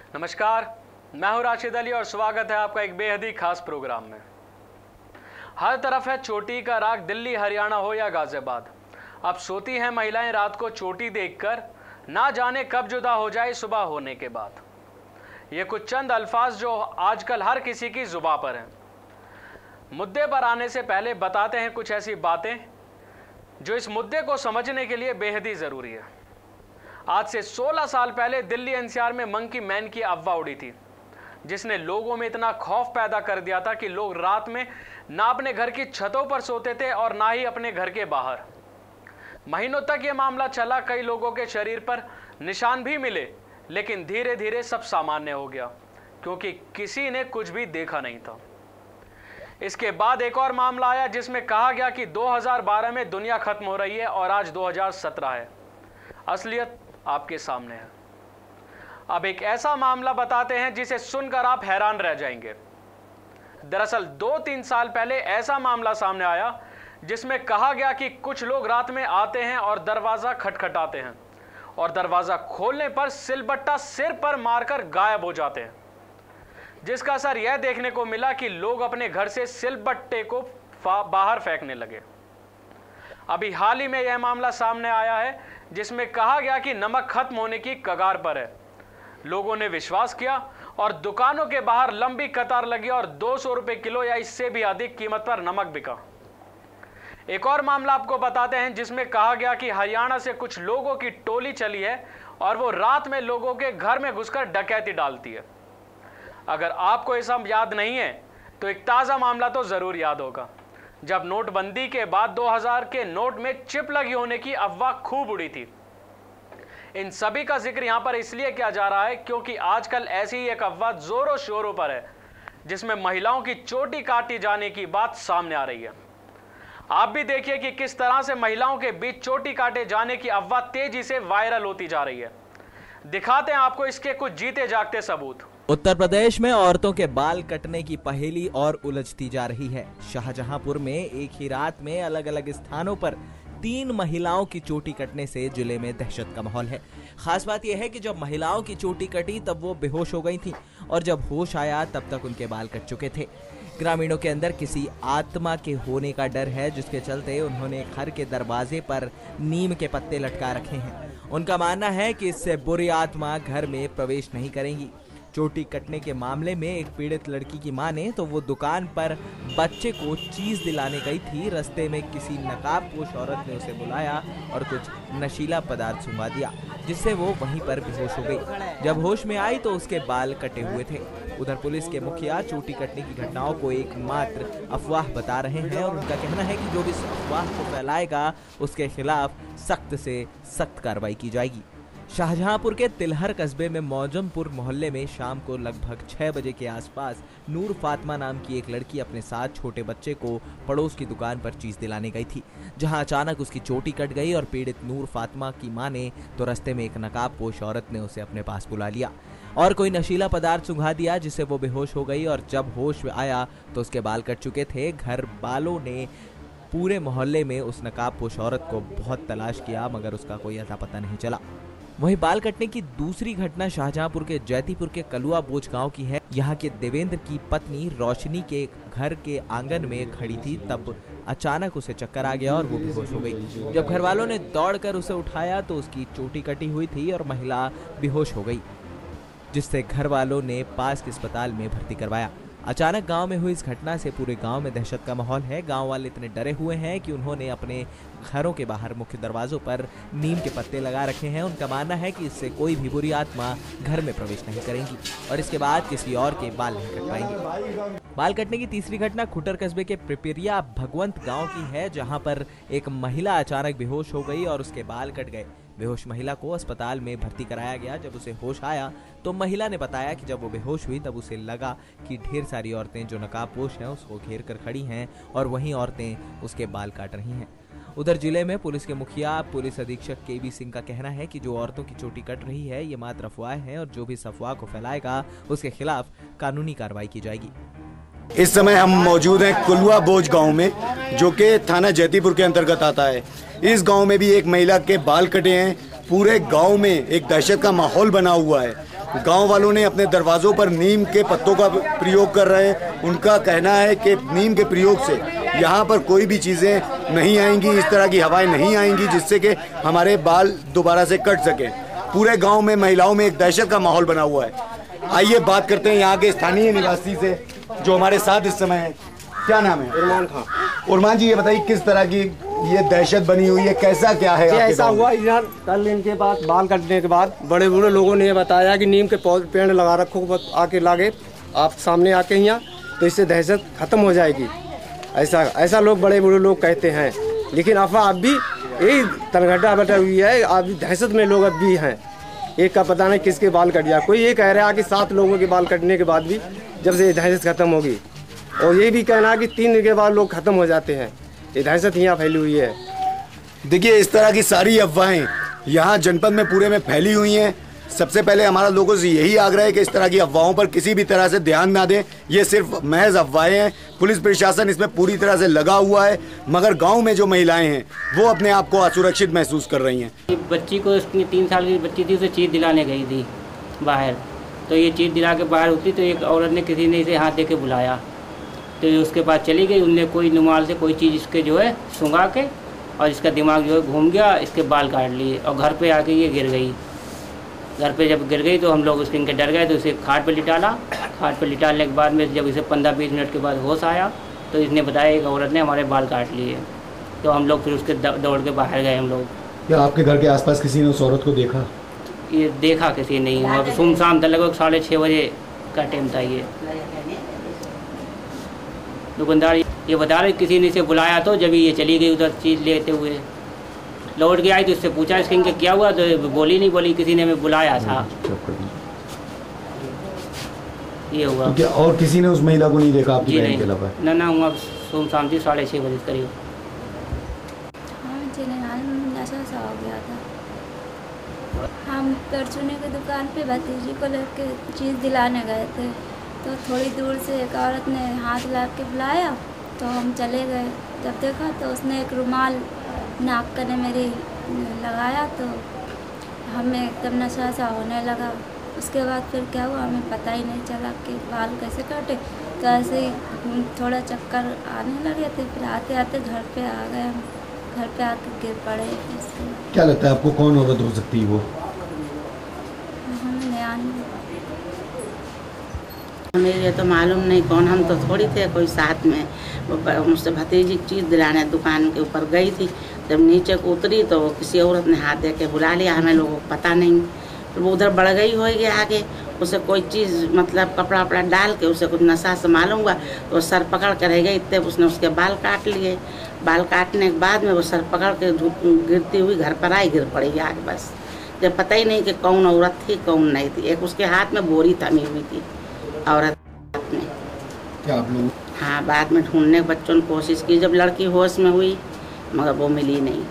नमस्कार, मैं हूं राशिद अली और स्वागत है आपका एक बेहद ही खास प्रोग्राम में। हर तरफ है चोटी का राग, दिल्ली, हरियाणा हो या गाजियाबाद। अब सोती हैं महिलाएं रात को चोटी देखकर, ना जाने कब जुदा हो जाए सुबह होने के बाद। ये कुछ चंद अल्फाज जो आजकल हर किसी की जुबां पर हैं। मुद्दे पर आने से पहले बताते हैं कुछ ऐसी बातें जो इस मुद्दे को समझने के लिए बेहद ही ज़रूरी है। आज से 16 साल पहले दिल्ली एनसीआर में मंकी मैन की अफवाह उड़ी थी, जिसने लोगों में इतना खौफ पैदा कर दिया था कि लोग रात में ना अपने घर की छतों पर सोते थे और ना ही अपने घर के बाहर। महीनों तक ये मामला चला, कई लोगों के शरीर पर निशान भी मिले, लेकिन धीरे धीरे सब सामान्य हो गया क्योंकि किसी ने कुछ भी देखा नहीं था। इसके बाद एक और मामला आया जिसमें कहा गया कि 2012 में दुनिया खत्म हो रही है और आज 2017 है। असलियत आपके सामने है। अब एक ऐसा मामला बताते हैं जिसे सुनकर आप हैरान रह जाएंगे। दरअसल 2-3 साल पहले ऐसा मामला सामने आया जिसमें कहा गया कि कुछ लोग रात में आते हैं और दरवाजा खटखटाते हैं और दरवाजा खोलने पर सिलबट्टा सिर पर मारकर गायब हो जाते हैं, जिसका असर यह देखने को मिला कि लोग अपने घर से सिलबट्टे को बाहर फेंकने लगे। अभी हाल ही में यह मामला सामने आया है जिसमें कहा गया कि नमक खत्म होने की कगार पर है। लोगों ने विश्वास किया और दुकानों के बाहर लंबी कतार लगी और 200 रुपये किलो या इससे भी अधिक कीमत पर नमक बिका। एक और मामला आपको बताते हैं जिसमें कहा गया कि हरियाणा से कुछ लोगों की टोली चली है और वो रात में लोगों के घर में घुसकर डकैती डालती है। अगर आपको ये सब याद नहीं है तो एक ताज़ा मामला तो ज़रूर याद होगा, जब नोटबंदी के बाद 2000 के नोट में चिप लगी होने की अफवाह खूब उड़ी थी। इन सभी का जिक्र यहां पर इसलिए किया जा रहा है क्योंकि आजकल ऐसी ही एक अफवाह जोरों शोरों पर है जिसमें महिलाओं की चोटी काटी जाने की बात सामने आ रही है। आप भी देखिए कि किस तरह से महिलाओं के बीच चोटी काटे जाने की अफवाह तेजी से वायरल होती जा रही है। दिखाते हैं आपको इसके कुछ जीते जागते सबूत। उत्तर प्रदेश में औरतों के बाल कटने की पहेली और उलझती जा रही है। शाहजहांपुर में एक ही रात में अलग अलग स्थानों पर 3 महिलाओं की चोटी कटने से जिले में दहशत का माहौल है। खास बात यह है कि जब महिलाओं की चोटी कटी तब वो बेहोश हो गई थीं और जब होश आया तब तक उनके बाल कट चुके थे। ग्रामीणों के अंदर किसी आत्मा के होने का डर है, जिसके चलते उन्होंने घर के दरवाजे पर नीम के पत्ते लटका रखे हैं। उनका मानना है कि इससे बुरी आत्मा घर में प्रवेश नहीं करेंगी। चोटी कटने के मामले में एक पीड़ित लड़की की माने तो वो दुकान पर बच्चे को चीज दिलाने गई थी। रास्ते में किसी नकाबपोश औरत ने उसे बुलाया और कुछ नशीला पदार्थ सुंघा दिया, जिससे वो वहीं पर बेहोश हो गई। जब होश में आई तो उसके बाल कटे हुए थे। उधर पुलिस के मुखिया चोटी कटने की घटनाओं को एकमात्र अफवाह बता रहे हैं और उनका कहना है कि जो भी इस अफवाह को फैलाएगा उसके खिलाफ सख्त से सख्त कार्रवाई की जाएगी। शाहजहांपुर के तिलहर कस्बे में मौजमपुर मोहल्ले में शाम को लगभग 6 बजे के आसपास नूर फातिमा नाम की एक लड़की अपने साथ छोटे बच्चे को पड़ोस की दुकान पर चीज दिलाने गई थी, जहां अचानक उसकी चोटी कट गई और पीड़ित नूर फातिमा की माने तो रास्ते में एक नकाबपोश औरत ने उसे अपने पास बुला लिया और कोई नशीला पदार्थ सुंघा दिया, जिससे वो बेहोश हो गई और जब होश में आया तो उसके बाल कट चुके थे। घर वालों ने पूरे मोहल्ले में उस नकाबपोश औरत को बहुत तलाश किया मगर उसका कोई अता पता नहीं चला। वहीं बाल कटने की दूसरी घटना शाहजहांपुर के जैतीपुर के कलुआ बोझ गांव की है। यहां के देवेंद्र की पत्नी रोशनी के घर के आंगन में खड़ी थी, तब अचानक उसे चक्कर आ गया और वो बेहोश हो गई। जब घर वालों ने दौड़कर उसे उठाया तो उसकी चोटी कटी हुई थी और महिला बेहोश हो गई, जिससे घर वालों ने पास के अस्पताल में भर्ती करवाया। अचानक गांव में हुई इस घटना से पूरे गांव में दहशत का माहौल है। गांव वाले इतने डरे हुए हैं कि उन्होंने अपने घरों के बाहर मुख्य दरवाजों पर नीम के पत्ते लगा रखे हैं। उनका मानना है कि इससे कोई भी बुरी आत्मा घर में प्रवेश नहीं करेंगी और इसके बाद किसी और के बाल नहीं कट पाएंगे। बाल कटने की तीसरी घटना खुटर कस्बे के पिपरिया भगवंत गाँव की है, जहाँ पर एक महिला अचानक बेहोश हो गई और उसके बाल कट गए। बेहोश महिला को अस्पताल में भर्ती कराया गया। जब उसे होश आया तो महिला ने बताया कि जब वो बेहोश हुई तब उसे लगा कि ढेर सारी औरतें जो नकाबपोश हैं उसको घेर कर खड़ी हैं और वहीं औरतें उसके बाल काट रही हैं। उधर जिले में पुलिस के मुखिया पुलिस अधीक्षक केबी सिंह का कहना है कि जो औरतों की चोटी कट रही है ये मात्र अफवाह है और जो भी इस अफवाह को फैलाएगा उसके खिलाफ कानूनी कार्रवाई की जाएगी। इस समय हम मौजूद हैं कुलवा बोझ गांव में, जो कि थाना जैतीपुर के अंतर्गत आता है। इस गांव में भी एक महिला के बाल कटे हैं। पूरे गांव में एक दहशत का माहौल बना हुआ है। गांव वालों ने अपने दरवाज़ों पर नीम के पत्तों का प्रयोग कर रहे हैं। उनका कहना है कि नीम के प्रयोग से यहाँ पर कोई भी चीज़ें नहीं आएंगी, इस तरह की हवाएं नहीं आएंगी जिससे कि हमारे बाल दोबारा से कट सके। पूरे गांव में महिलाओं में एक दहशत का माहौल बना हुआ है। आइए बात करते हैं यहाँ के स्थानीय निवासी से जो हमारे साथ इस समय हैं। क्या नाम है? उरमान खां। उरमान जी, ये बताइए किस तरह की ये दहशत बनी हुई है, कैसा क्या है? ऐसा हुआ इधर कल इनके बाद बाल कटने के बाद बड़े बूढ़े लोगों ने बताया कि नीम के पेड़ लगा रखो, आके लागे आप सामने आके यहाँ, तो इससे दहशत खत्म हो जाएगी। ऐसा लोग बड़े बूढ़े लोग कहते हैं, लेकिन अफवाह अब भी यही तनघटा बटा हुई है। अभी दहशत में लोग अब भी हैं। एक का पता नहीं किसके बाल कट गया। कोई ये कह रहा है कि 7 लोगों के बाल कटने के बाद भी जब से दहशत खत्म होगी, और ये भी कहना है कि 3 दिन के बाद लोग खत्म हो जाते हैं। ये दहशत यहाँ फैली हुई है। देखिए, इस तरह की सारी अफवाहें यहाँ जनपद में पूरे में फैली हुई हैं। सबसे पहले हमारा लोगों से यही आग्रह है कि इस तरह की अफवाहों पर किसी भी तरह से ध्यान ना दें। ये सिर्फ महज अफवाहें हैं। पुलिस प्रशासन इसमें पूरी तरह से लगा हुआ है, मगर गांव में जो महिलाएं हैं वो अपने आप को असुरक्षित महसूस कर रही हैं। बच्ची को, उसकी 3 साल की बच्ची थी, उसे चीज़ दिलाने गई थी बाहर। तो ये चीज़ दिला के बाहर होती तो एक औरत ने किसी ने इसे हाथ दे के बुलाया, तो उसके पास चली गई। उनने कोई रुमाल से कोई चीज़ इसके जो है सूंघा के, और इसका दिमाग जो है घूम गया, इसके बाल काट लिए, और घर पे आके ये गिर गई। घर पे जब गिर गई तो हम लोग उसके इनके डर गए, तो इसे खाट पे लिटाला। खाट पे लिटालने के बाद में जब इसे 15-20 मिनट के बाद होश आया तो इसने बताया एक औरत ने हमारे बाल काट लिए। तो हम लोग फिर उसके दौड़ के बाहर गए। हम लोग, क्या आपके घर के आसपास किसी ने उस औरत को देखा? ये देखा किसी नहीं हुआ। तो सुनसान था, लगभग 6:30 बजे का टाइम था। ये दुकानदार ये बता रहे किसी ने इसे बुलाया, तो जब ये चली गई उधर चीज़ लेते हुए। लौट के आई तो इससे पूछा इसके इनके क्या हुआ, तो बोली नहीं, बोली किसी ने हमें बुलाया था। ये हुआ। तो क्या और किसी ने उस महिला को नहीं देखा आपकी बहन के अलावा? ना हुआ। सुनसान थी, 6:30 बजे करीब। हाँ, नशा सा हो गया था। हम परचूने की दुकान पे भतीजी को लेके चीज़ दिलाने गए थे, तो थोड़ी दूर से एक औरत ने हाथ ला के बुलाया, तो हम चले गए। जब देखा तो उसने एक रुमाल नाक कने मेरी लगाया, तो हमें एकदम नशा सा होने लगा। उसके बाद फिर क्या हुआ हमें पता ही नहीं चला कि बाल कैसे काटे। तो ऐसे ही थोड़ा चक्कर आने लगे थे, फिर आते आते घर पे आ गए। हम घर पे आके गिर पड़े। क्या लगता है आपको कौन औरत हो सकती है वो? हमें ये तो मालूम नहीं कौन, हम तो थोड़ी थे कोई साथ में। मुझसे भतीजी चीज़ दिलाने दुकान के ऊपर गई थी। जब नीचे को उतरी तो किसी औरत ने हाथ दे के बुला लिया, हमें लोगों को पता नहीं। तो वो उधर बढ़ गई होगी आगे, उसे कोई चीज़ मतलब कपड़ा वपड़ा डाल के उसे कुछ नशा से मालूम हुआ, तो सर पकड़ कर रह गई। इतने उसने उसके बाल काट लिए। बाल काटने के बाद में वो सर पकड़ के गिरती हुई घर पर आई, गिर पड़ी आगे। बस जब पता ही नहीं कि कौन औरत थी कौन नहीं थी। एक उसके हाथ में बोरी थमी हुई थी औरत में। क्या आप लोग? हाँ, बाद में ढूंढने बच्चों ने कोशिश की, जब लड़की होश में हुई, मगर वो मिली नहीं।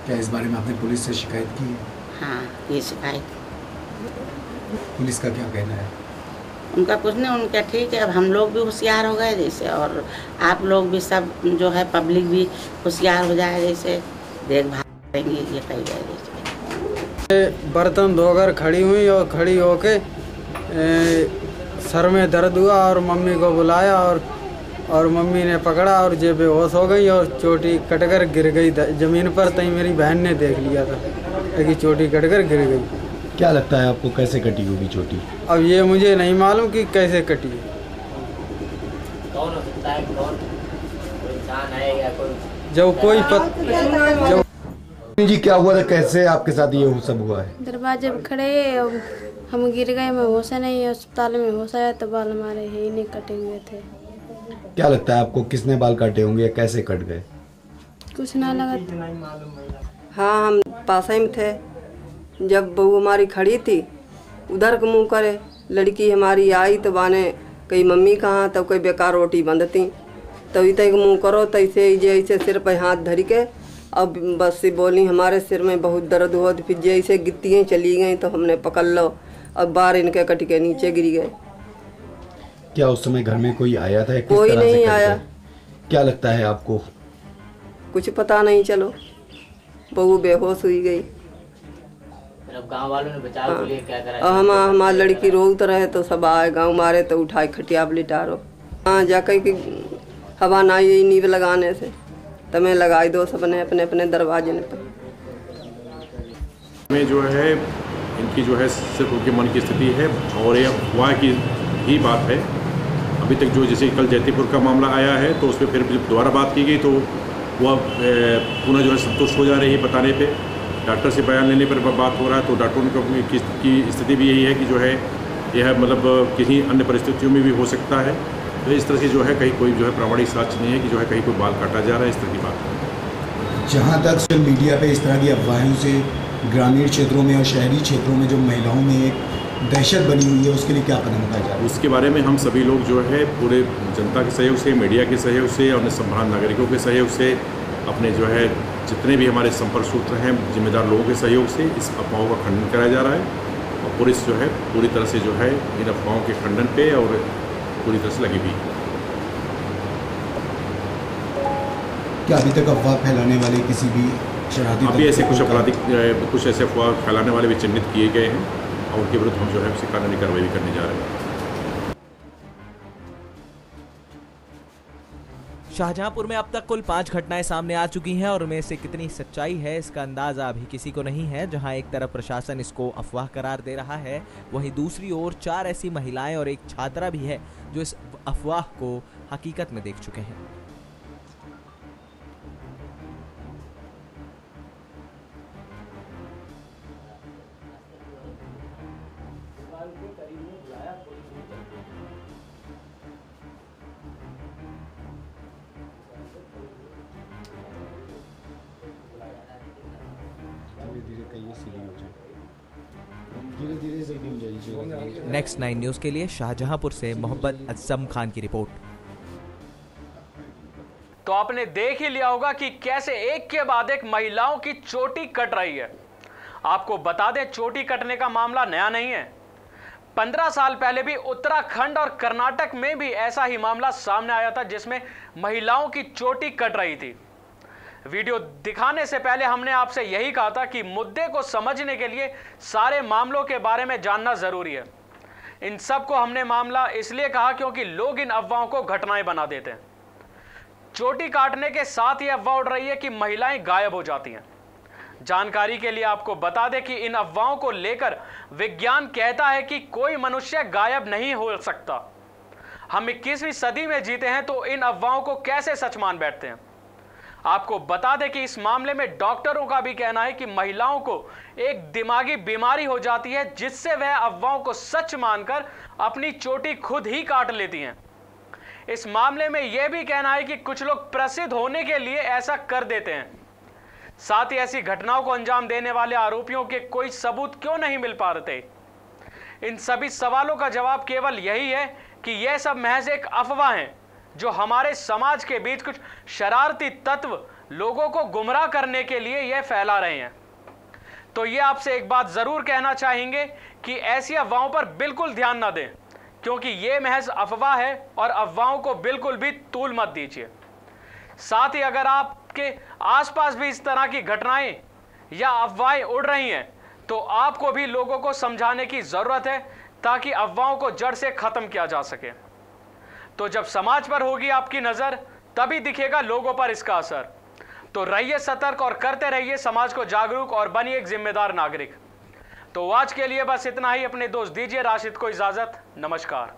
क्या इस बारे में आपने पुलिस से शिकायत की है? हाँ, ये शिकायत। पुलिस का क्या कहना है? उनका कुछ नहीं, उनका ठीक है। अब हम लोग भी होशियार हो गए जैसे, और आप लोग भी सब जो है पब्लिक भी होशियार हो जाए जैसे, देखभाल करेंगे ये कही जाए जैसे। बर्तन धोकर खड़ी हुई और खड़ी होके सर में दर्द हुआ और मम्मी को बुलाया, और मम्मी ने पकड़ा और जे बेहोश हो गई और चोटी कटकर गिर गई ज़मीन पर। तई मेरी बहन ने देख लिया था कि चोटी कटकर गिर गई। क्या लगता है आपको कैसे कटी होगी चोटी? अब ये मुझे नहीं मालूम कि कैसे कटी है। कौन हो सकता है, कौन इंसान है या कोई? जब कोई जी, क्या हुआ था, कैसे आपके साथ ये सब हुआ है? दरवाजे पर खड़े हम गिर गए, मैं होश नहीं, अस्पताल में होश आया तो बाल हमारे ही नहीं कटे हुए थे। क्या लगता है आपको किसने बाल काटे होंगे, कैसे कट गए? कुछ ना लगा। हाँ, हम पास में थे। जब बहू हमारी खड़ी थी उधर को मुँह करे, लड़की हमारी आई तो बाने कही मम्मी कहाँ, तब कोई बेकार रोटी बंद थी, तभी तक मुँह करो तैसे जैसे सिर पर हाथ धर के। अब बस से बोली हमारे सिर में बहुत दर्द हुआ, तो फिर जैसे गिट्टियाँ चली गई तो हमने पकड़ लो, अब बार इनके कट के नीचे गिर गए। क्या उस समय घर में कोई आया था? कोई नहीं आया। क्या लगता है आपको? कुछ पता नहीं, चलो बहू बेहोश हुई गई। मतलब गांव वालों ने बचाव के लिए क्या करा? और हमारी लड़की रोत रहे तो सब आए गाँव मारे तो उठाए खटिया पर लिटारो। हाँ जाकर कि हवा ना यही नींव लगाने से तमें लगाई दो सबने अपने अपने दरवाजे पर। में जो है इनकी जो है सिर्फ उनके मन की स्थिति है और ये अफवाह की ही बात है। अभी तक जो जैसे कल जयतीपुर का मामला आया है तो उस पर फिर दोबारा बात की गई तो वह पुनः जो है संतुष्ट हो जा रही है बताने पे। डॉक्टर से बयान लेने पर बात हो रहा है तो डॉक्टरों की स्थिति भी यही है कि जो है यह मतलब किसी अन्य परिस्थितियों में भी हो सकता है। तो इस तरह से जो है कहीं कोई जो है प्रामाणिक साक्ष्य नहीं है कि जो है कहीं कोई बाल काटा जा रहा है, इस तरह की बात है। जहाँ तक सोशल मीडिया पे इस तरह की अफवाहों से ग्रामीण क्षेत्रों में और शहरी क्षेत्रों में जो महिलाओं में एक दहशत बनी हुई है उसके लिए क्या कदम उठाया जा रहा है? उसके बारे में हम सभी लोग जो है पूरे जनता के सहयोग से, मीडिया के सहयोग से और संभ्रांत नागरिकों के सहयोग से, अपने जो है जितने भी हमारे संपर्क सूत्र हैं जिम्मेदार लोगों के सहयोग से इस अफवाहों का खंडन कराया जा रहा है। और पुलिस जो है पूरी तरह से जो है इन अफवाहों के खंडन पे और पूरी तरह से लगी हुई है। क्या अभी तक अफवाह फैलाने वाले किसी भी शरारती अभी ऐसे कुछ आपराधिक कुछ ऐसे अफवाह फैलाने वाले भी चिन्हित किए गए हैं और उनके विरुद्ध हम जो है उसे कानूनी कार्रवाई भी करने जा रहे हैं। शाहजहांपुर में अब तक कुल 5 घटनाएं सामने आ चुकी हैं और उनमें से कितनी सच्चाई है इसका अंदाजा अभी किसी को नहीं है। जहां एक तरफ प्रशासन इसको अफवाह करार दे रहा है, वहीं दूसरी ओर 4 ऐसी महिलाएं और एक छात्रा भी है जो इस अफवाह को हकीकत में देख चुके हैं। नेक्स्ट 9 न्यूज के लिए शाहजहांपुर से मोहम्मद असम खान की रिपोर्ट। तो आपने देख ही लिया होगा कि कैसे एक के बाद एक महिलाओं की चोटी कट रही है। आपको बता दें, चोटी कटने का मामला नया नहीं है। 15 साल पहले भी उत्तराखंड और कर्नाटक में भी ऐसा ही मामला सामने आया था जिसमें महिलाओं की चोटी कट रही थी। वीडियो दिखाने से पहले हमने आपसे यही कहा था कि मुद्दे को समझने के लिए सारे मामलों के बारे में जानना जरूरी है। इन सब को हमने मामला इसलिए कहा क्योंकि लोग इन अफवाहों को घटनाएं बना देते हैं। चोटी काटने के साथ ही अफवाह उड़ रही है कि महिलाएं गायब हो जाती हैं। जानकारी के लिए आपको बता दें कि इन अफवाहों को लेकर विज्ञान कहता है कि कोई मनुष्य गायब नहीं हो सकता। हम 21वीं सदी में जीते हैं तो इन अफवाहों को कैसे सच मान बैठते हैं। आपको बता दें कि इस मामले में डॉक्टरों का भी कहना है कि महिलाओं को एक दिमागी बीमारी हो जाती है जिससे वह अफवाहों को सच मानकर अपनी चोटी खुद ही काट लेती हैं। इस मामले में यह भी कहना है कि कुछ लोग प्रसिद्ध होने के लिए ऐसा कर देते हैं। साथ ही ऐसी घटनाओं को अंजाम देने वाले आरोपियों के कोई सबूत क्यों नहीं मिल पा रहे थे। इन सभी सवालों का जवाब केवल यही है कि यह सब महज एक अफवाह है जो हमारे समाज के बीच कुछ शरारती तत्व लोगों को गुमराह करने के लिए यह फैला रहे हैं। तो ये आपसे एक बात जरूर कहना चाहेंगे कि ऐसी अफवाहों पर बिल्कुल ध्यान ना दें, क्योंकि ये महज अफवाह है और अफवाहों को बिल्कुल भी तूल मत दीजिए। साथ ही अगर आपके आसपास भी इस तरह की घटनाएं या अफवाहें उड़ रही हैं तो आपको भी लोगों को समझाने की जरूरत है ताकि अफवाहों को जड़ से खत्म किया जा सके। तो जब समाज पर होगी आपकी नजर तभी दिखेगा लोगों पर इसका असर। तो रहिए सतर्क और करते रहिए समाज को जागरूक और बनिए एक जिम्मेदार नागरिक। तो आज के लिए बस इतना ही। अपने दोस्त दीजिए राशिद को इजाजत। नमस्कार।